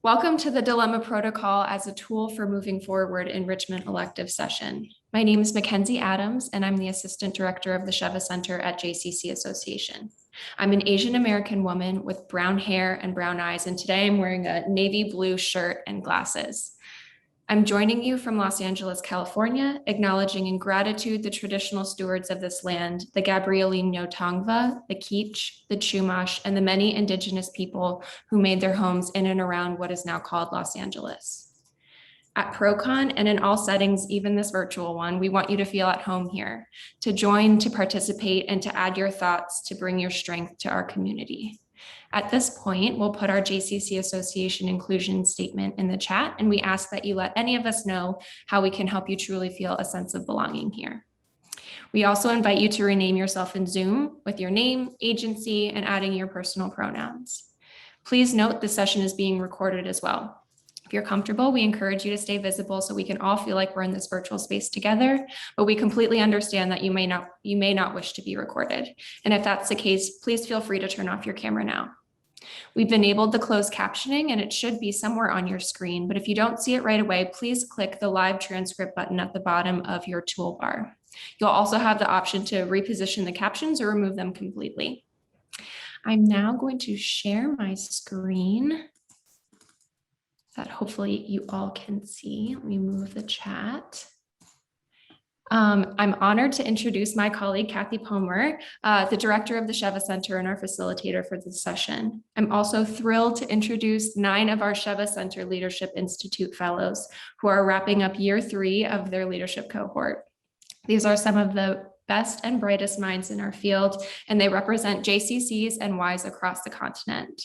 Welcome to the Dilemma Protocol as a tool for moving forward enrichment elective session. My name is Mackenzie Adams, and I'm the Assistant Director of the Sheva Center at JCC Association. I'm an Asian American woman with brown hair and brown eyes, and today I'm wearing a navy blue shirt and glasses. I'm joining you from Los Angeles, California, acknowledging in gratitude the traditional stewards of this land, the Gabrielino Tongva, the Kizh, the Chumash, and the many indigenous people who made their homes in and around what is now called Los Angeles. At ProCon and in all settings, even this virtual one, we want you to feel at home here, to join, to participate, and to add your thoughts to bring your strength to our community. At this point, we'll put our JCC Association inclusion statement in the chat, and we ask that you let any of us know how we can help you truly feel a sense of belonging here. We also invite you to rename yourself in Zoom with your name, agency, and adding your personal pronouns. Please note this session is being recorded as well. If you're comfortable, we encourage you to stay visible so we can all feel like we're in this virtual space together, but we completely understand that you may not wish to be recorded. And if that's the case, please feel free to turn off your camera now. We've enabled the closed captioning and it should be somewhere on your screen, but if you don't see it right away, please click the live transcript button at the bottom of your toolbar. You'll also have the option to reposition the captions or remove them completely. I'm now going to share my screen that hopefully you all can see. Let me move the chat. I'm honored to introduce my colleague, Kathy Palmer, the director of the Sheva Center and our facilitator for this session. I'm also thrilled to introduce 9 of our Sheva Center Leadership Institute fellows who are wrapping up year 3 of their leadership cohort. These are some of the best and brightest minds in our field, and they represent JCCs and Ys across the continent.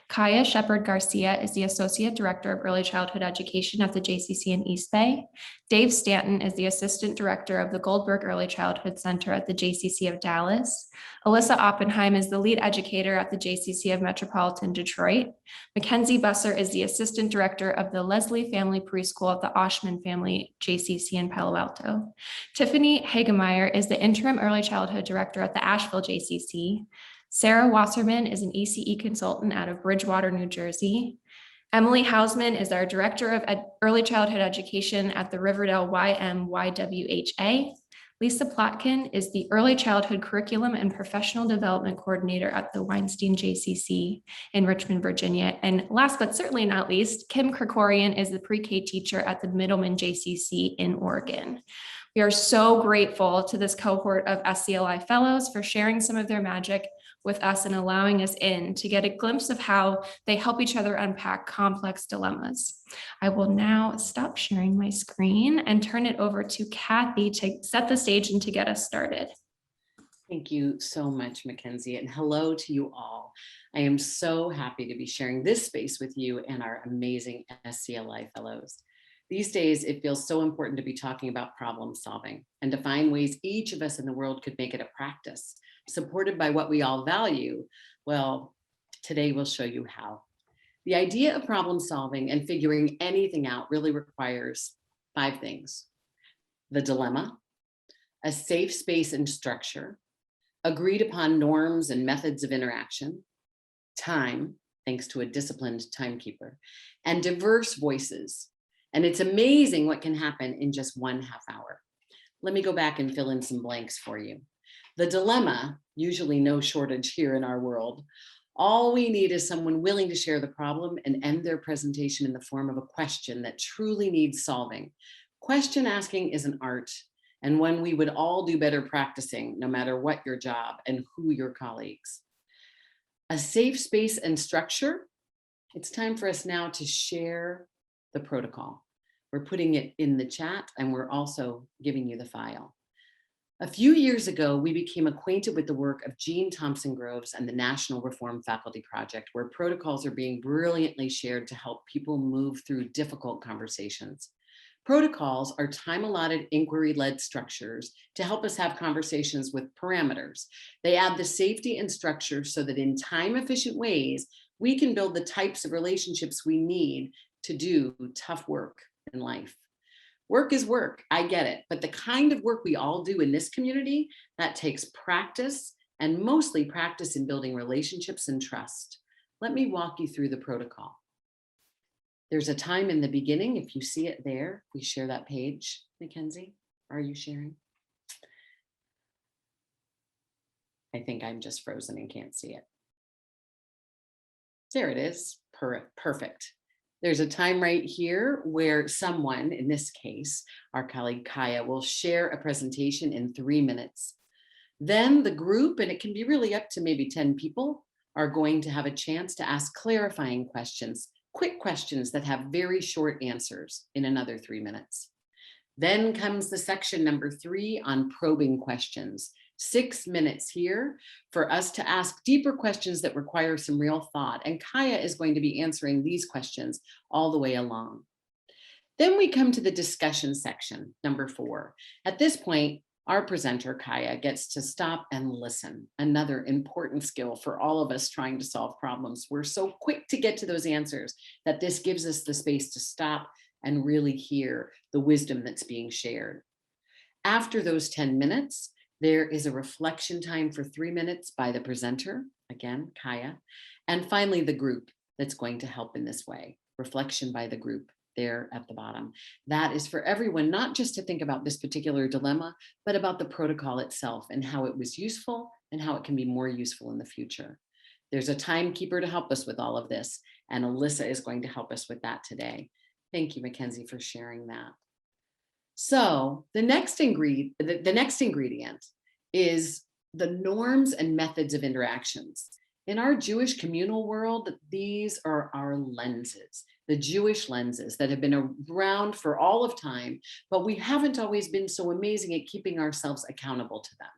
Kaya Shepard Garcia is the Associate Director of Early Childhood Education at the JCC in East Bay. Dave Stanton is the Assistant Director of the Goldberg Early Childhood Center at the JCC of Dallas. Alyssa Oppenheim is the Lead Educator at the JCC of Metropolitan Detroit. Mackenzie Busser is the Assistant Director of the Leslie Family Preschool at the Oshman Family JCC in Palo Alto. Tiffany Hagemeyer is the Interim Early Childhood Director at the Asheville JCC. Sarah Wasserman is an ECE consultant out of Bridgewater, New Jersey. Emily Hausman is our Director of Early Childhood Education at the Riverdale YMYWHA. Lisa Plotkin is the Early Childhood Curriculum and Professional Development Coordinator at the Weinstein JCC in Richmond, Virginia. And last but certainly not least, Kim Krikorian is the pre-K teacher at the Middleman JCC in Oregon. We are so grateful to this cohort of SCLI fellows for sharing some of their magic with us and allowing us in to get a glimpse of how they help each other unpack complex dilemmas. I will now stop sharing my screen and turn it over to Kathy to set the stage and to get us started. Thank you so much, Mackenzie, and hello to you all. I am so happy to be sharing this space with you and our amazing SCLI fellows. These days, it feels so important to be talking about problem solving and to find ways each of us in the world could make it a practice, supported by what we all value. Well, today we'll show you how. The idea of problem solving and figuring anything out really requires 5 things: the dilemma, a safe space and structure, agreed upon norms and methods of interaction, time, thanks to a disciplined timekeeper, and diverse voices. And it's amazing what can happen in just 1/2 hour. Let me go back and fill in some blanks for you. The dilemma, usually no shortage here in our world. All we need is someone willing to share the problem and end their presentation in the form of a question that truly needs solving. Question asking is an art, and one we would all do better practicing, no matter what your job and who your colleagues. A safe space and structure. It's time for us now to share the protocol. We're putting it in the chat and we're also giving you the file. A few years ago, we became acquainted with the work of Jean Thompson Groves and the National Reform Faculty Project, where protocols are being brilliantly shared to help people move through difficult conversations. Protocols are time-allotted inquiry-led structures to help us have conversations with parameters. They add the safety and structure so that in time-efficient ways, we can build the types of relationships we need to do tough work in life. Work is work, I get it, but the kind of work we all do in this community, that takes practice, and mostly practice in building relationships and trust. Let me walk you through the protocol. There's a time in the beginning, if you see it there, we share that page, Mackenzie. Are you sharing? I think I'm just frozen and can't see it. There it is. Perfect. There's a time right here where someone, in this case, our colleague Kaya, will share a presentation in 3 minutes. Then the group, and it can be really up to maybe 10 people, are going to have a chance to ask clarifying questions, quick questions that have very short answers in another 3 minutes. Then comes the section number 3 on probing questions. 6 minutes here for us to ask deeper questions that require some real thought. And Kaya is going to be answering these questions all the way along. Then we come to the discussion section, number 4. At this point, our presenter, Kaya, gets to stop and listen. Another important skill for all of us trying to solve problems. We're so quick to get to those answers that this gives us the space to stop and really hear the wisdom that's being shared. After those 10 minutes, there is a reflection time for 3 minutes by the presenter, again, Kaya, and finally the group that's going to help in this way. Reflection by the group there at the bottom. That is for everyone, not just to think about this particular dilemma, but about the protocol itself and how it was useful and how it can be more useful in the future. There's a timekeeper to help us with all of this, and Alyssa is going to help us with that today. Thank you, Mackenzie, for sharing that. So the next ingredient is the norms and methods of interactions. In our Jewish communal world, these are our lenses, the Jewish lenses that have been around for all of time, but we haven't always been so amazing at keeping ourselves accountable to them.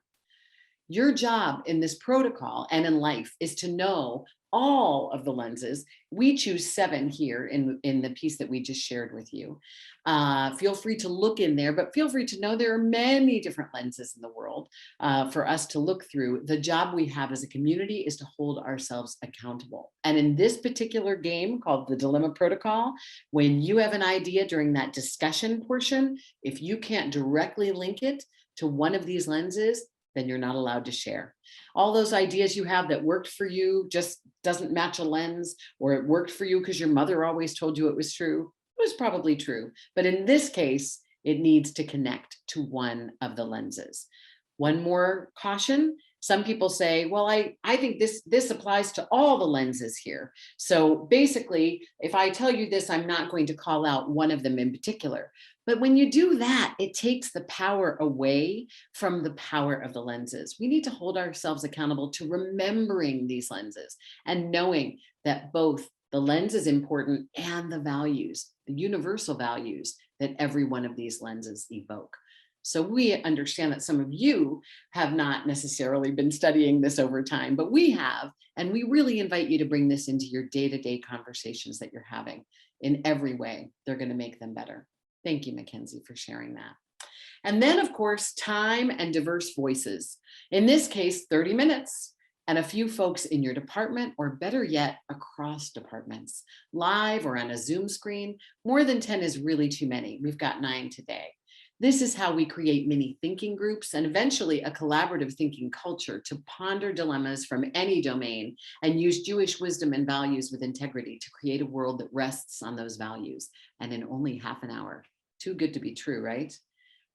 Your job in this protocol and in life is to know all of the lenses. We choose 7 here in the piece that we just shared with you. Feel free to look in there, but feel free to know there are many different lenses in the world for us to look through. The job we have as a community is to hold ourselves accountable. And in this particular game called the Dilemma Protocol, when you have an idea during that discussion portion, if you can't directly link it to one of these lenses, then you're not allowed to share. All those ideas you have that worked for you just doesn't match a lens, or it worked for you because your mother always told you it was true. It was probably true. But in this case, it needs to connect to one of the lenses. One more caution. Some people say, well, I think this applies to all the lenses here. So basically, if I tell you this, I'm not going to call out one of them in particular. But when you do that, it takes the power away from the power of the lenses. We need to hold ourselves accountable to remembering these lenses and knowing that both the lens is important and the values, the universal values that every one of these lenses evoke. So we understand that some of you have not necessarily been studying this over time, but we have, and we really invite you to bring this into your day-to-day conversations that you're having in every way. They're going to make them better. Thank you, Mackenzie, for sharing that. And then, of course, time and diverse voices. In this case, 30 minutes and a few folks in your department, or better yet, across departments, live or on a Zoom screen. More than 10 is really too many. We've got 9 today. This is how we create mini thinking groups and eventually a collaborative thinking culture to ponder dilemmas from any domain and use Jewish wisdom and values with integrity to create a world that rests on those values, and in only half an hour. Too good to be true, right?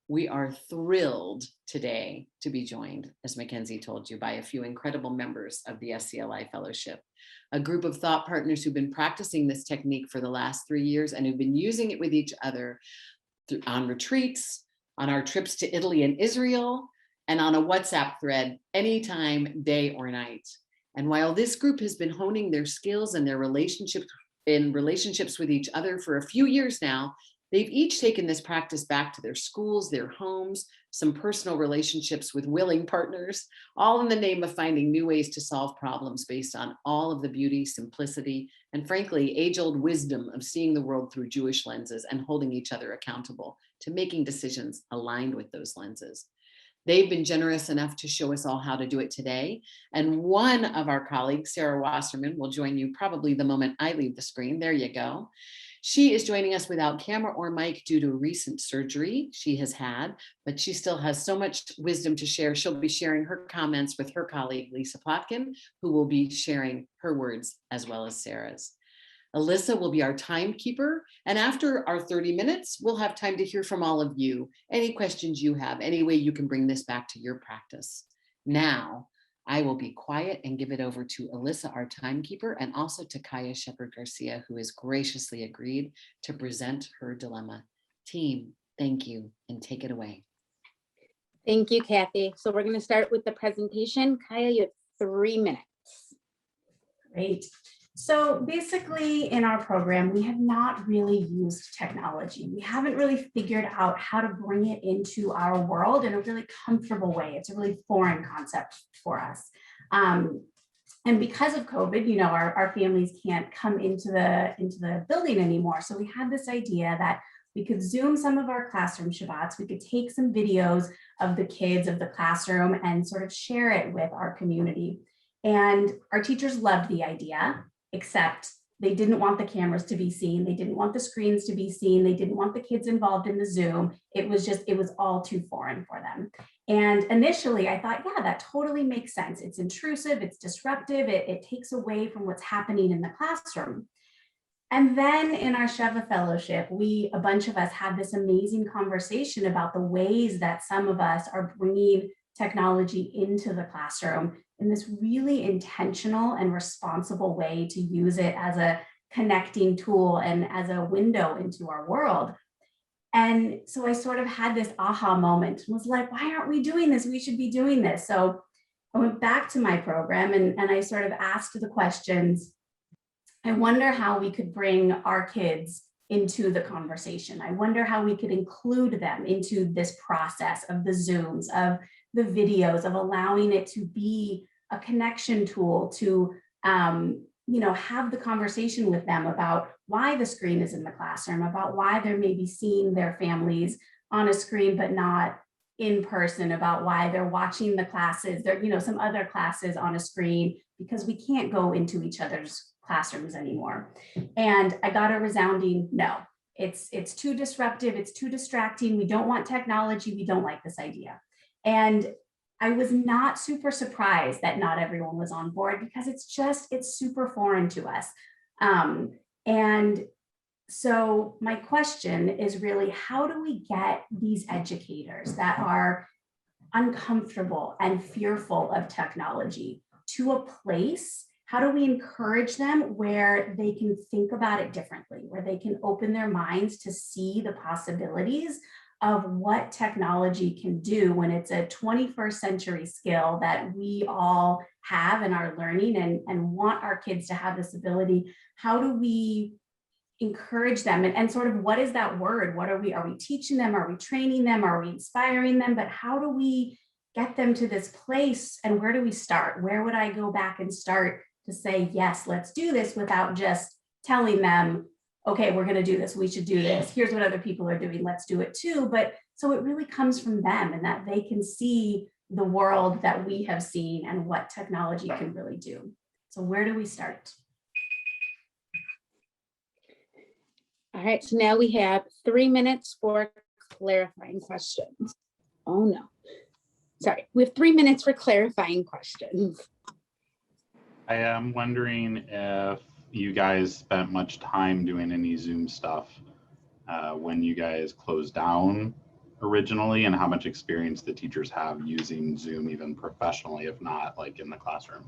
We are thrilled today to be joined, as Mackenzie told you, by a few incredible members of the SCLI Fellowship, a group of thought partners who've been practicing this technique for the last 3 years and who've been using it with each other on retreats, on our trips to Italy and Israel, and on a WhatsApp thread anytime, day or night. And while this group has been honing their skills and their relationships with each other for a few years now, they've each taken this practice back to their schools, their homes, some personal relationships with willing partners, all in the name of finding new ways to solve problems based on all of the beauty, simplicity, and frankly, age-old wisdom of seeing the world through Jewish lenses and holding each other accountable to making decisions aligned with those lenses. They've been generous enough to show us all how to do it today. And one of our colleagues, Sarah Wasserman, will join you probably the moment I leave the screen. There you go. She is joining us without camera or mic due to recent surgery she has had, but she still has so much wisdom to share. She'll be sharing her comments with her colleague, Lisa Plotkin, who will be sharing her words as well as Sarah's. Alyssa will be our timekeeper. And after our 30 minutes, we'll have time to hear from all of you. Any questions you have, any way you can bring this back to your practice. Now, I will be quiet and give it over to Alyssa, our timekeeper, and also to Kaya Shepard-Garcia, who has graciously agreed to present her dilemma. Team, thank you, and take it away. Thank you, Kathy. So we're going to start with the presentation. Kaya, you have 3 minutes. Great. So basically in our program, we have not really used technology. We haven't really figured out how to bring it into our world in a really comfortable way. It's a really foreign concept for us. And because of COVID, you know, our families can't come into the building anymore. So we had this idea that we could Zoom some of our classroom Shabbats. We could take some videos of the kids of the classroom and sort of share it with our community. And our teachers loved the idea, except they didn't want the cameras to be seen. They didn't want the screens to be seen. They didn't want the kids involved in the Zoom. It was all too foreign for them. And initially I thought, yeah, that totally makes sense. It's intrusive, it's disruptive, it takes away from what's happening in the classroom. And then in our Sheva Fellowship, a bunch of us had this amazing conversation about the ways that some of us are bringing technology into the classroom in this really intentional and responsible way to use it as a connecting tool and as a window into our world. And so I sort of had this aha moment and was like, why aren't we doing this? We should be doing this. So I went back to my program and I sort of asked the questions. I wonder how we could bring our kids into the conversation. I wonder how we could include them into this process of the Zooms, of the videos, of allowing it to be a connection tool to have the conversation with them about why the screen is in the classroom, about why they're maybe seeing their families on a screen but not in person, about why they're watching the classes, some other classes on a screen, because we can't go into each other's classrooms anymore. And I got a resounding no. It's too disruptive, it's too distracting, we don't want technology, we don't like this idea. And I was not super surprised that not everyone was on board, because it's super foreign to us. And so my question is really, how do we get these educators that are uncomfortable and fearful of technology to a place? How do we encourage them where they can think about it differently, where they can open their minds to see the possibilities of what technology can do when it's a 21st century skill that we all have and are learning and want our kids to have this ability? How do we encourage them? And sort of, what is that word? What are we teaching them? Are we training them? Are we inspiring them? But how do we get them to this place? And where do we start? Where would I go back and start to say, yes, let's do this, without just telling them, okay, we're going to do this, we should do this, here's what other people are doing, let's do it too. But so it really comes from them, and that they can see the world that we have seen and what technology can really do. So where do we start? All right, so now we have 3 minutes for clarifying questions. Oh no, sorry, we have 3 minutes for clarifying questions. I am wondering if you guys spent much time doing any Zoom stuff when you guys closed down originally, and how much experience the teachers have using Zoom, even professionally, if not like in the classroom.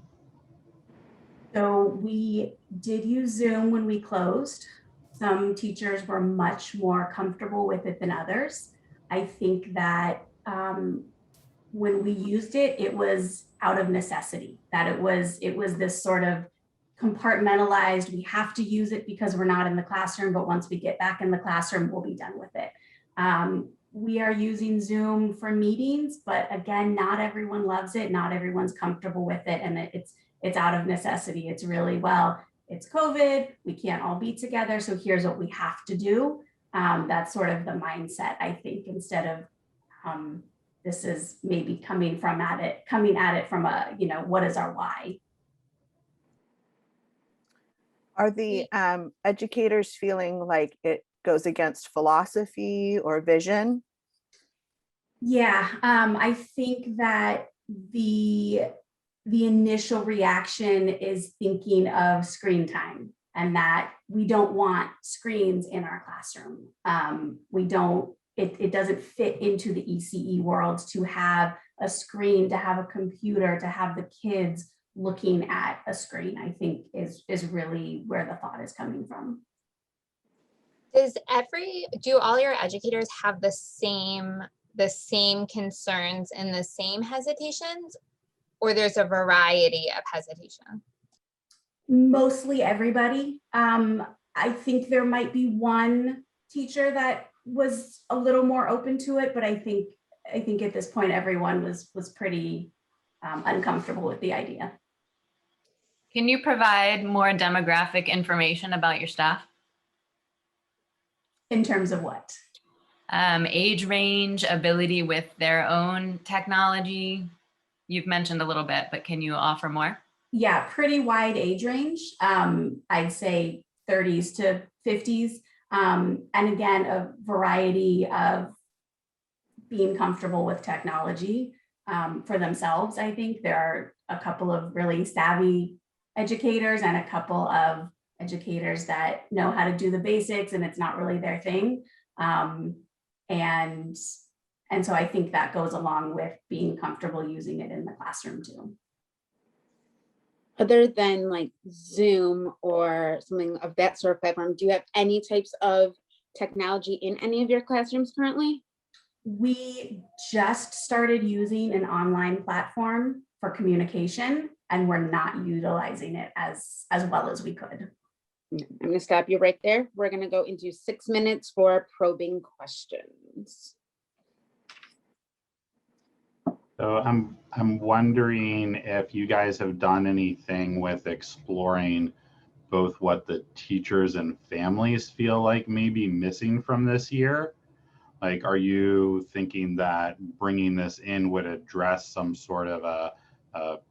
So we did use Zoom when we closed. Some teachers were much more comfortable with it than others. I think that when we used it, it was out of necessity, that it was this sort of compartmentalized, we have to use it because we're not in the classroom, but once we get back in the classroom, we'll be done with it. We are using Zoom for meetings, but again, not everyone loves it, not everyone's comfortable with it, and it's out of necessity. It's really, well, it's COVID, we can't all be together, so here's what we have to do. That's sort of the mindset, I think, instead of this is maybe coming at it from a, what is our why? Are the educators feeling like it goes against philosophy or vision? Yeah, I think that the initial reaction is thinking of screen time and that we don't want screens in our classroom. It doesn't fit into the ECE world to have a screen, to have a computer, to have the kids looking at a screen, I think is really where the thought is coming from. Do all your educators have the same concerns and the same hesitations, or there's a variety of hesitation? Mostly everybody. I think there might be one teacher that was a little more open to it, but I think at this point everyone was pretty uncomfortable with the idea. Can you provide more demographic information about your staff? In terms of what? Age range, ability with their own technology. You've mentioned a little bit, but can you offer more? Yeah, pretty wide age range. I'd say 30s to 50s. And again, a variety of being comfortable with technology for themselves. I think there are a couple of really savvy educators and a couple of educators that know how to do the basics and it's not really their thing. And so I think that goes along with being comfortable using it in the classroom too. Other than like Zoom or something of that sort of platform, do you have any types of technology in any of your classrooms currently? We just started using an online platform for communication, and we're not utilizing it as well as we could. I'm going to stop you right there. We're going to go into 6 minutes for probing questions. So I'm wondering if you guys have done anything with exploring both what the teachers and families feel like may be missing from this year. Like, are you thinking that bringing this in would address some sort of a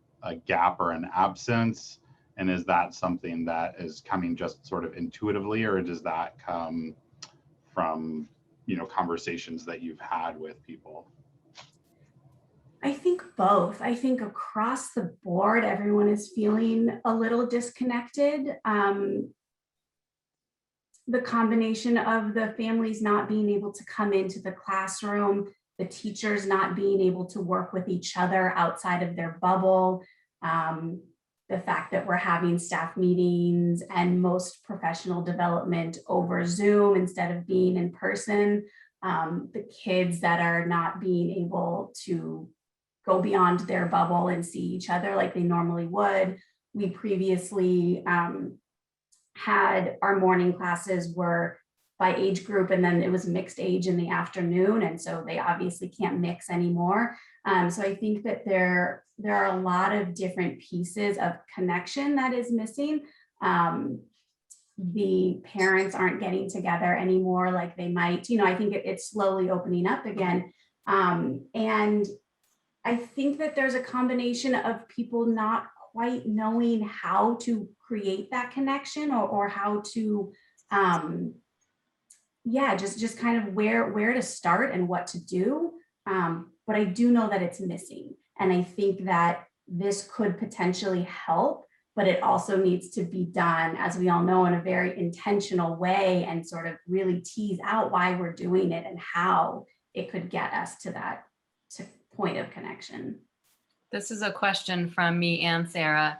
gap or an absence? And is that something that is coming just sort of intuitively, or does that come from, conversations that you've had with people? I think both. I think across the board, everyone is feeling a little disconnected. The combination of the families not being able to come into the classroom, the teachers not being able to work with each other outside of their bubble, the fact that we're having staff meetings and most professional development over Zoom instead of being in person, the kids that are not being able to go beyond their bubble and see each other like they normally would. We previously had our morning classes were by age group, and then it was mixed age in the afternoon. And so they obviously can't mix anymore. So I think that there are a lot of different pieces of connection that is missing. The parents aren't getting together anymore like they might, I think it's slowly opening up again. And I think that there's a combination of people not quite knowing how to create that connection or how to, just kind of where to start and what to do. But I do know that it's missing. And I think that this could potentially help, but it also needs to be done, as we all know, in a very intentional way and sort of really tease out why we're doing it and how it could get us to that point of connection. This is a question from me and Sarah.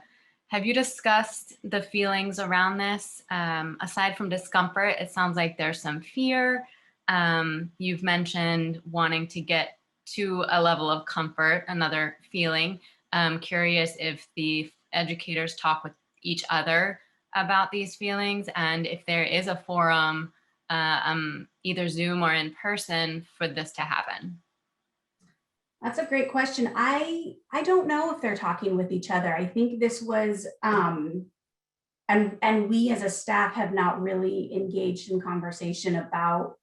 Have you discussed the feelings around this? Aside from discomfort, it sounds like there's some fear. You've mentioned wanting to get to a level of comfort, another feeling. I'm curious if the educators talk with each other about these feelings, and if there is a forum, either Zoom or in person, for this to happen. That's a great question. I don't know if they're talking with each other. I think this was, and we as a staff have not really engaged in conversation about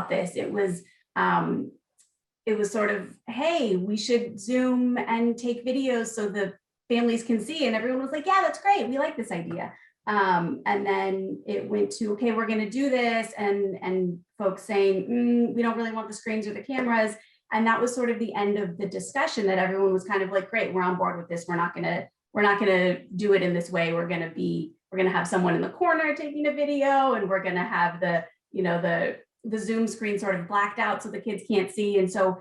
this. It was sort of, hey, we should Zoom and take videos so the families can see. And everyone was like, yeah, that's great. We like this idea. And then it went to, okay, we're going to do this. And folks saying, we don't really want the screens or the cameras. And that was sort of the end of the discussion, that everyone was kind of like, great, we're on board with this. We're not going to do it in this way. We're going we're going to have someone in the corner taking a video, and we're going to have the, the Zoom screen sort of blacked out so the kids can't see. And so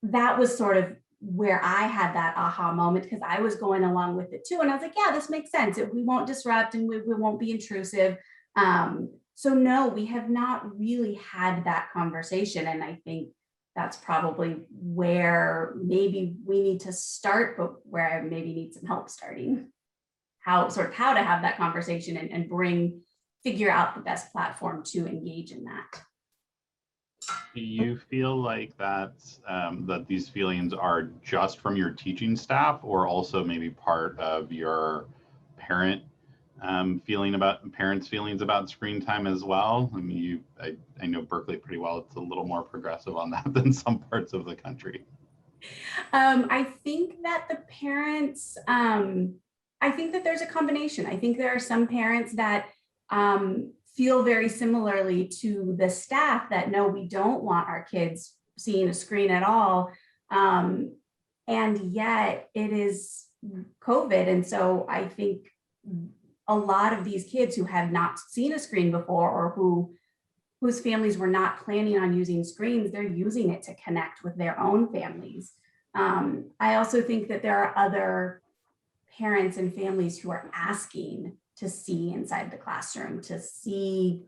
that was sort of where I had that aha moment, because I was going along with it too. And I was like, yeah, this makes sense. We won't disrupt, and we won't be intrusive. So no, we have not really had that conversation. And I think that's probably where maybe we need to start, but where I maybe need some help starting. How to have that conversation and figure out the best platform to engage in that. Do you feel like that these feelings are just from your teaching staff, or also maybe part of your parents' feelings about screen time as well? I mean, I know Berkeley pretty well. It's a little more progressive on that than some parts of the country. I think that the parents, I think that there's a combination. I think there are some parents that feel very similarly to the staff that no, we don't want our kids seeing a screen at all. And yet it is COVID. And so I think a lot of these kids who have not seen a screen before, or whose families were not planning on using screens, they're using it to connect with their own families. I also think that there are other parents and families who are asking to see inside the classroom, to see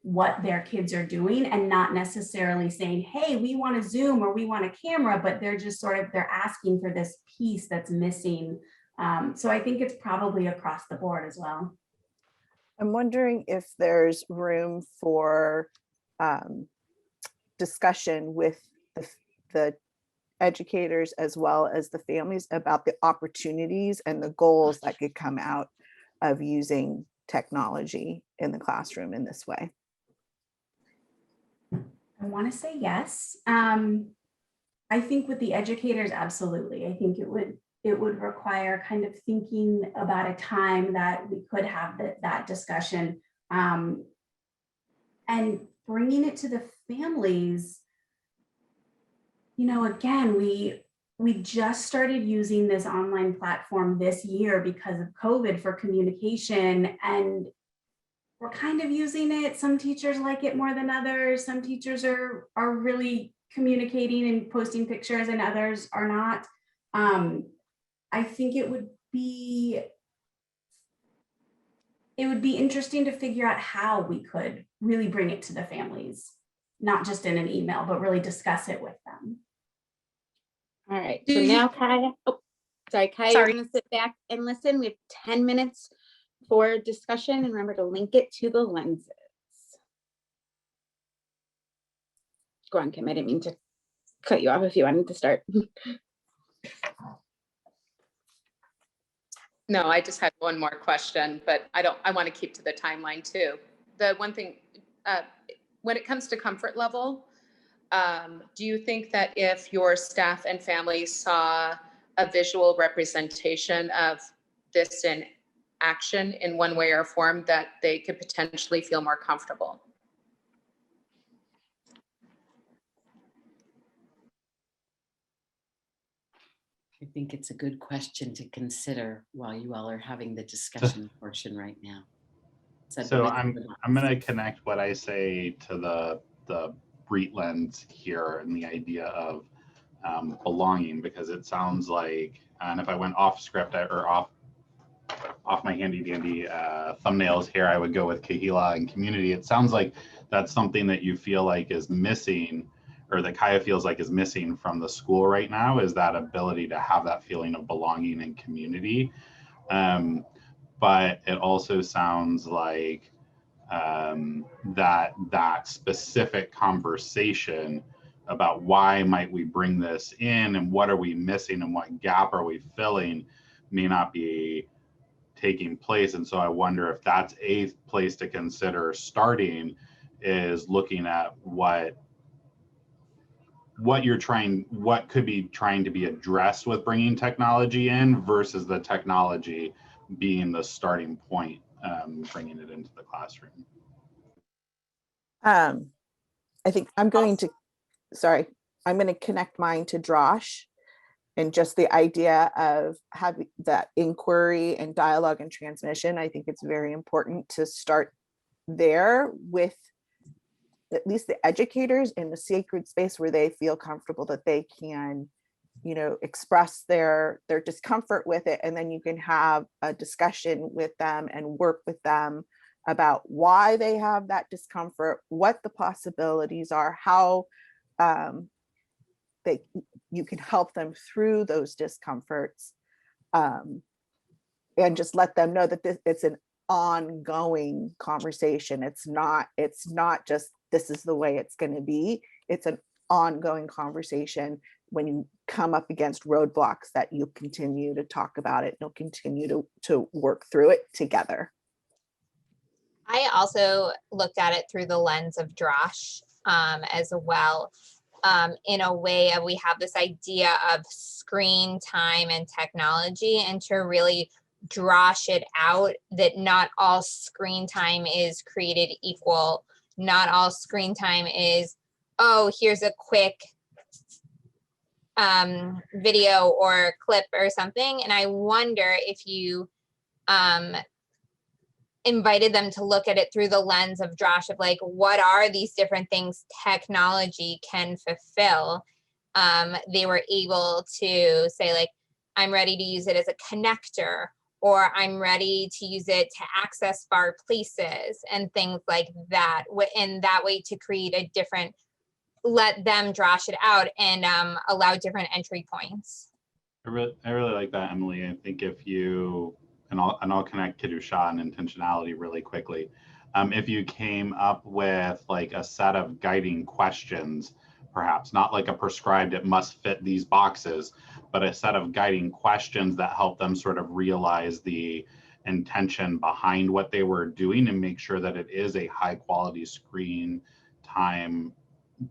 what their kids are doing, and not necessarily saying, hey, we want a Zoom or we want a camera, but they're just they're asking for this piece that's missing. So I think it's probably across the board as well. I'm wondering if there's room for discussion with the educators as well as the families about the opportunities and the goals that could come out of using technology in the classroom in this way. I want to say yes. I think with the educators, absolutely. I think it would require kind of thinking about a time that we could have that discussion, and bringing it to the families. Again, we just started using this online platform this year because of COVID for communication, and we're kind of using it. Some teachers like it more than others. Some teachers are really communicating and posting pictures, and others are not. I think it would be interesting to figure out how we could really bring it to the families, not just in an email, but really discuss it with them. All right, so now Kaya, Kaya, you're gonna sit back and listen. We have 10 minutes for discussion, and remember to link it to the lenses. Go on, Kim, I didn't mean to cut you off if you wanted to start. No, I just had one more question, but I want to keep to the timeline too. The one thing, when it comes to comfort level, do you think that if your staff and families saw a visual representation of this in action in one way or form, that they could potentially feel more comfortable? I think it's a good question to consider while you all are having the discussion portion right now. So I'm going to connect what I say to the REIT lens here and the idea of belonging, because it sounds like, and if I went off script or off my handy dandy thumbnails here, I would go with Kahila and community. It sounds like that's something that you feel like is missing, or that Kaya feels like is missing from the school right now, is that ability to have that feeling of belonging and community. But it also sounds like that specific conversation about why might we bring this in and what are we missing and what gap are we filling may not be taking place. And so I wonder if that's a place to consider starting, is looking at what could be trying to be addressed with bringing technology in versus the technology being the starting point, bringing it into the classroom. I think I'm going to connect mine to Drosh. and just the idea of having that inquiry and dialogue and transmission, I think it's very important to start there with at least the educators in the sacred space where they feel comfortable that they can, you know, express their discomfort with it. And then you can have a discussion with them and work with them about why they have that discomfort, what the possibilities are, how you can help them through those discomforts, and just let them know that it's an ongoing conversation. It's not just this is the way it's going to be. It's an ongoing conversation. When you come up against roadblocks, that you continue to talk about it, you'll continue to work through it together. I also looked at it through the lens of Drosh as well. In a way of, we have this idea of screen time and technology, and to really drosh it out that not all screen time is created equal. Not all screen time is, oh, here's a quick video or clip or something. And I wonder if you invited them to look at it through the lens of Josh, of like, what are these different things technology can fulfill? They were able to say, like, I'm ready to use it as a connector, or I'm ready to use it to access far places and things like that. In that way, to create a different, let them drosh it out and allow different entry points. I really like that, Emily. I think if you, and I'll connect Kedusha and intentionality really quickly. If you came up with like a set of guiding questions, perhaps not like a prescribed, it must fit these boxes, but a set of guiding questions that help them sort of realize the intention behind what they were doing and make sure that it is a high quality screen time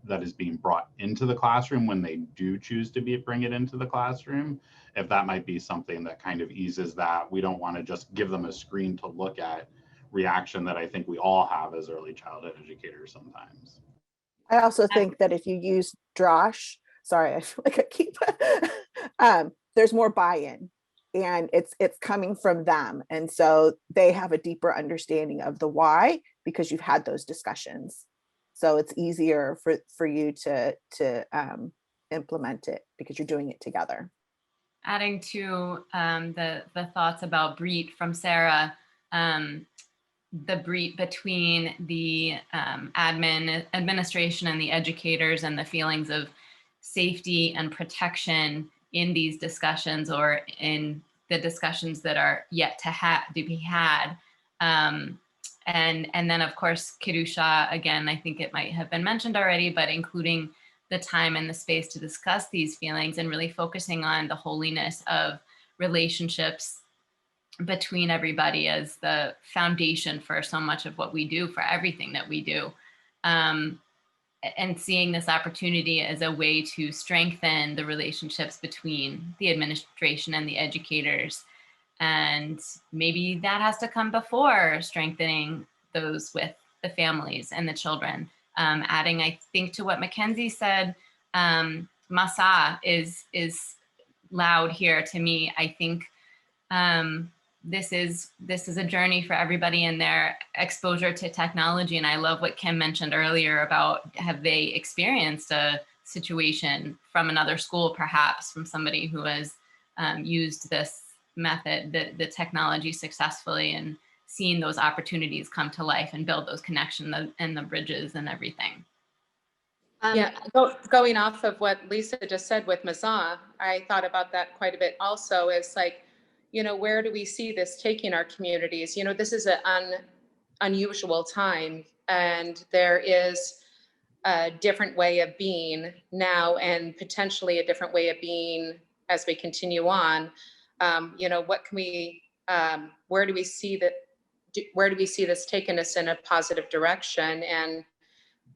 that is being brought into the classroom when they do choose to bring it into the classroom. If that might be something that kind of eases that, we don't want to just give them a screen to look at reaction that I think we all have as early childhood educators sometimes. I also think that if you use Drosh, sorry, I feel like I keep, there's more buy-in, and it's coming from them. And so they have a deeper understanding of the why, because you've had those discussions. So it's easier for you to implement it because you're doing it together. Adding to the thoughts about Breet from Sarah, the Breet between the administration and the educators, and the feelings of safety and protection in these discussions, or in the discussions that are yet to be had. And then of course, Kedusha, again, I think it might have been mentioned already, but including the time and the space to discuss these feelings, and really focusing on the holiness of relationships between everybody as the foundation for so much of what we do, for everything that we do. And seeing this opportunity as a way to strengthen the relationships between the administration and the educators. And maybe that has to come before strengthening those with the families and the children. Adding, I think, to what Mackenzie said, Masa is loud here to me. I think this is a journey for everybody in their exposure to technology. And I love what Kim mentioned earlier about, have they experienced a situation from another school, perhaps from somebody who has used this method, the technology successfully, and seeing those opportunities come to life and build those connections and the bridges and everything. Yeah, going off of what Lisa just said with Mazah, I thought about that quite a bit also. Is like, where do we see this taking our communities? This is an unusual time, and there is a different way of being now, and potentially a different way of being as we continue on. What can we, where do we see this taking us in a positive direction? And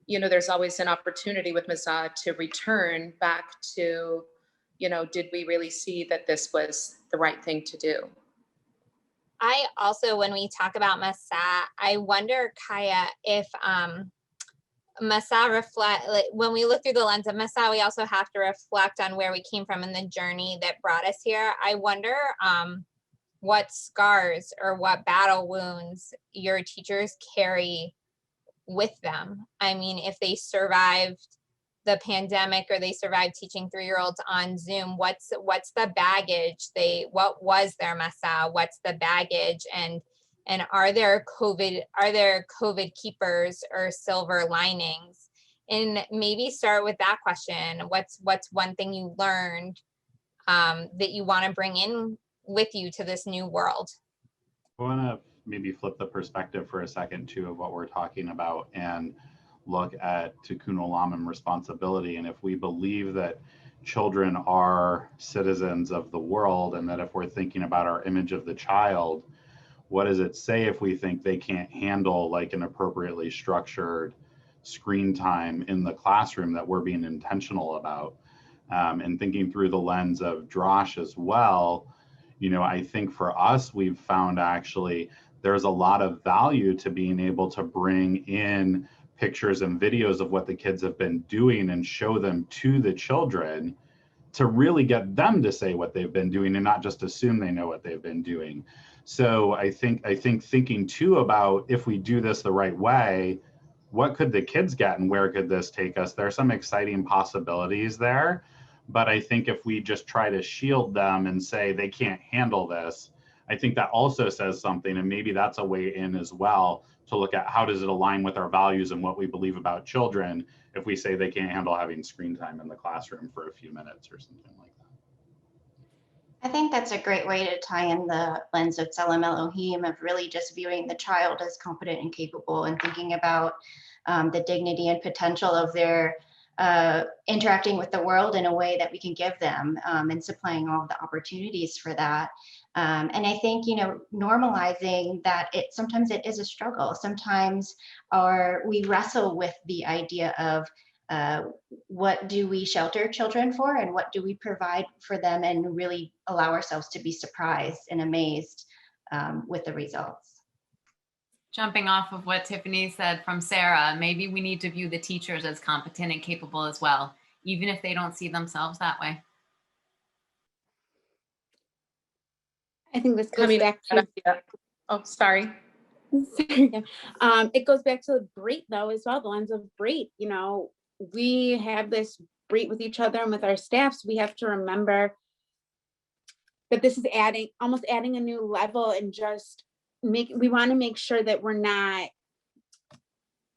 there's always an opportunity with Mazah to return back to, did we really see that this was the right thing to do? I also, when we talk about Masa, I wonder, Kaya, if Masa reflect, like when we look through the lens of Masa, we also have to reflect on where we came from and the journey that brought us here. I wonder what scars or what battle wounds your teachers carry with them. I mean, if they survived the pandemic or they survived teaching 3-year-olds on Zoom, what's the baggage what was their Masa? What's the baggage? And are there COVID keepers or silver linings? And maybe start with that question. What's one thing you learned that you want to bring in with you to this new world? I want to maybe flip the perspective for a second too of what we're talking about and look at tikkun olam and responsibility. And if we believe that children are citizens of the world, and that if we're thinking about our image of the child, what does it say if we think they can't handle like an appropriately structured screen time in the classroom that we're being intentional about? And thinking through the lens of Drosh as well, you know, I think for us, we've found actually there's a lot of value to being able to bring in pictures and videos of what the kids have been doing and show them to the children to really get them to say what they've been doing and not just assume they know what they've been doing. So I think thinking too about if we do this the right way, what could the kids get and where could this take us? There are some exciting possibilities there. But I think if we just try to shield them and say they can't handle this, I think that also says something. And maybe that's a way in as well to look at how does it align with our values and what we believe about children if we say they can't handle having screen time in the classroom for a few minutes or something like that. I think that's a great way to tie in the lens of Tselem Elohim, of really just viewing the child as competent and capable and thinking about the dignity and potential of their interacting with the world in a way that we can give them and supplying all the opportunities for that. And I think, you know, normalizing that sometimes it is a struggle. Sometimes we wrestle with the idea of what do we shelter children for and what do we provide for them, and really allow ourselves to be surprised and amazed with the results. Jumping off of what Tiffany said from Sarah, maybe we need to view the teachers as competent and capable as well, even if they don't see themselves that way. I think this goes back to, Oh, sorry. it goes back to Brait though as well, the lens of Brait. You know, we have this Brait with each other and with our staffs. We have to remember that this is almost adding a new level, and just we want to make sure that we're not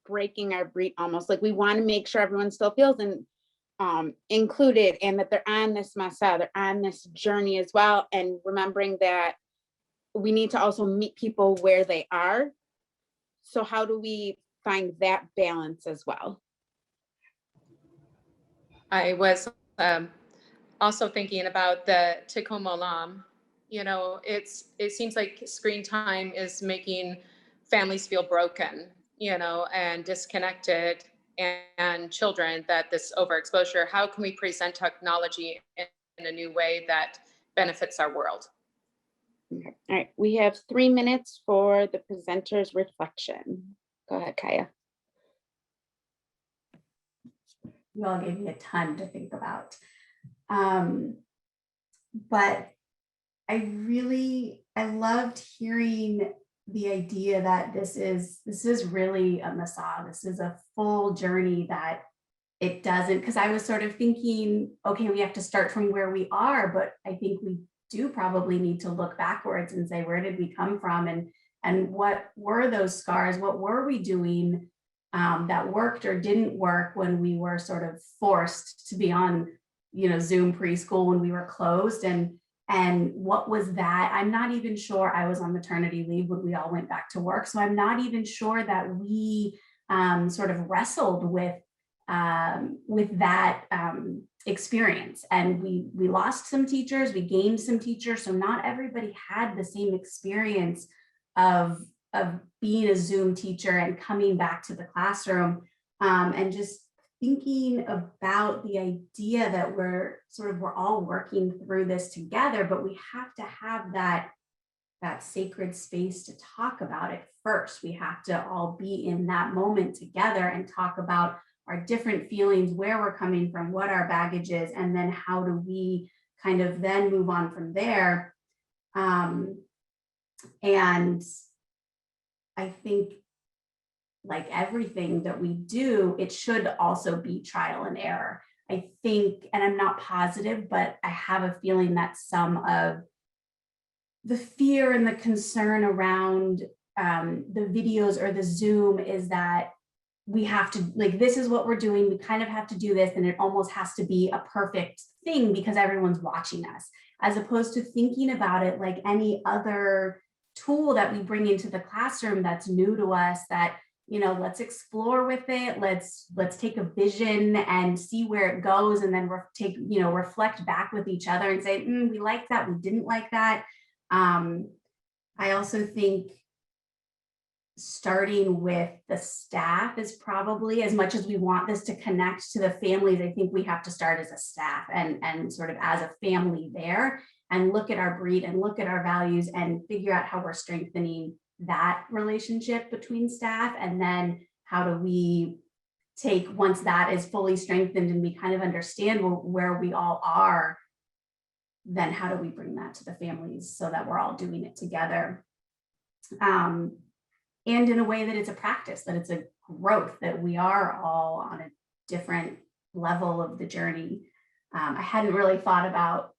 breaking our Brait almost. Like we want to make sure everyone still feels included, and that they're on this Masa, they're on this journey as well. And remembering that we need to also meet people where they are. So how do we find that balance as well? I was also thinking about the tikkun olam. You know, it seems like screen time is making families feel broken, you know, and disconnected, and children, that this overexposure, how can we present technology in a new way that benefits our world? Okay. All right, we have 3 minutes for the presenter's reflection. Go ahead, Kaya. You all gave me a ton to think about. But I loved hearing the idea that this is really a Masa. This is a full journey, that it doesn't, because I was sort of thinking, okay, we have to start from where we are, but I think we do probably need to look backwards and say, where did we come from, and what were those scars? What were we doing that worked or didn't work when we were sort of forced to be on, you know, Zoom preschool when we were closed, and what was that? I'm not even sure. I was on maternity leave when we all went back to work, so I'm not even sure that we sort of wrestled with that experience. And we lost some teachers, we gained some teachers, so not everybody had the same experience of being a Zoom teacher and coming back to the classroom, and just thinking about the idea that we're all working through this together, but we have to have that that sacred space to talk about it first. We have to all be in that moment together and talk about our different feelings, where we're coming from, what our baggage is, and then how do we kind of then move on from there. And I think, like everything that we do, it should also be trial and error. I think, and I'm not positive, but I have a feeling that some of the fear and the concern around the videos or the Zoom is that we have to, like, this is what we're doing. We kind of have to do this, and it almost has to be a perfect thing because everyone's watching us, as opposed to thinking about it like any other tool that we bring into the classroom that's new to us, that, you know, let's explore with it. Let's take a vision and see where it goes, and then reflect back with each other and say, we like that, we didn't like that. I also think starting with the staff is probably, as much as we want this to connect to the families, I think we have to start as a staff and sort of as a family there, and look at our breed and look at our values and figure out how we're strengthening that relationship between staff. And then how do we take, once that is fully strengthened and we kind of understand where we all are, then how do we bring that to the families so that we're all doing it together? And in a way that it's a practice, that it's a growth, that we are all on a different level of the journey. I hadn't really thought about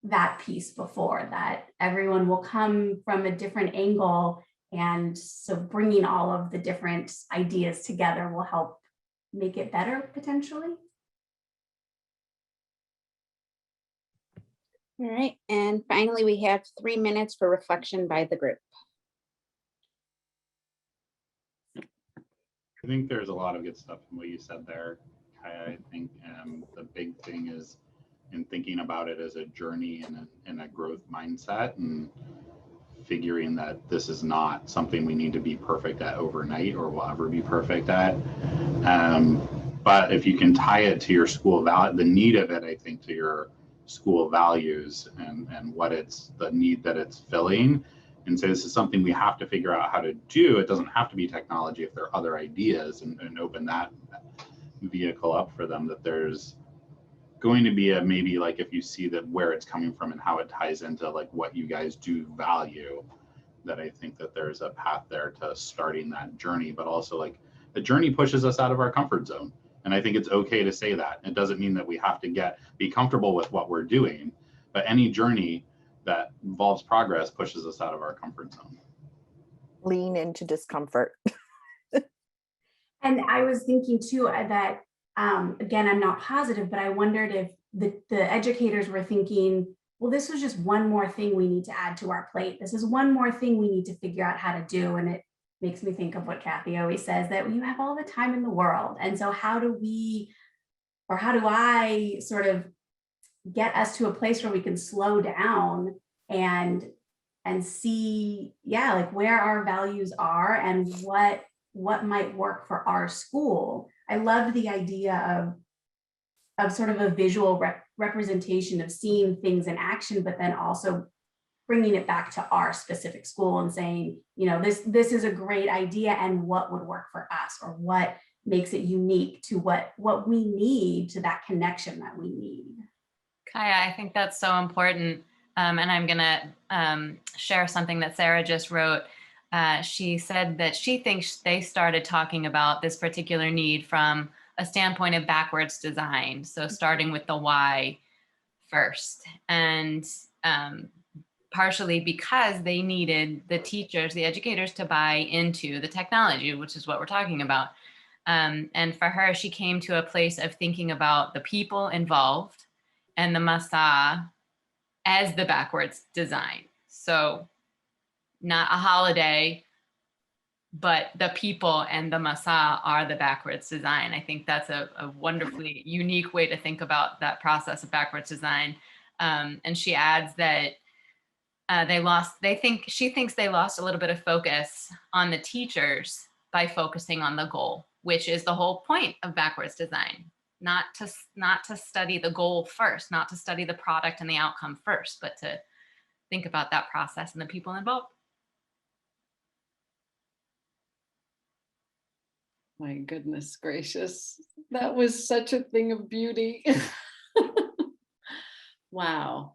that piece before, that everyone will come from a different angle. And so bringing all of the different ideas together will help make it better potentially. All right, and finally, we have 3 minutes for reflection by the group. I think there's a lot of good stuff in what you said there, Kaya. I think the big thing is in thinking about it as a journey and a growth mindset, and figuring that this is not something we need to be perfect at overnight or will ever be perfect at. But if you can tie it to your school value, the need of it, I think, to your school values and what it's, the need that it's filling, and say this is something we have to figure out how to do. It doesn't have to be technology if there are other ideas, and open that vehicle up for them, that there's going to be a, maybe like, if you see that where it's coming from and how it ties into like what you guys do value, that I think that there's a path there to starting that journey. But also, like, the journey pushes us out of our comfort zone, and I think it's okay to say that. It doesn't mean that we have to be comfortable with what we're doing, but any journey that involves progress pushes us out of our comfort zone. Lean into discomfort. And I was thinking too that, again, I'm not positive, but I wondered if the educators were thinking, well, this was just one more thing we need to add to our plate. This is one more thing we need to figure out how to do. And it makes me think of what Kathy always says, that you have all the time in the world. And so how do I sort of get us to a place where we can slow down and see, yeah, like where our values are and what might work for our school. I love the idea of sort of a visual representation of seeing things in action, but then also bringing it back to our specific school and saying, you know, this is a great idea, and what would work for us, or what makes it unique to what we need, to that connection that we need. Kaya, I think that's so important. And I'm gonna share something that Sarah just wrote. She said that she thinks they started talking about this particular need from a standpoint of backwards design. So starting with the why first, and partially because they needed the teachers, the educators, to buy into the technology, which is what we're talking about. And for her, she came to a place of thinking about the people involved and the masa as the backwards design. So not a holiday, but the people and the masa are the backwards design. I think that's a wonderfully unique way to think about that process of backwards design. And she adds that she thinks they lost a little bit of focus on the teachers by focusing on the goal, which is the whole point of backwards design. Not to study the goal first, not to study the product and the outcome first, but to think about that process and the people involved. My goodness gracious. That was such a thing of beauty. Wow.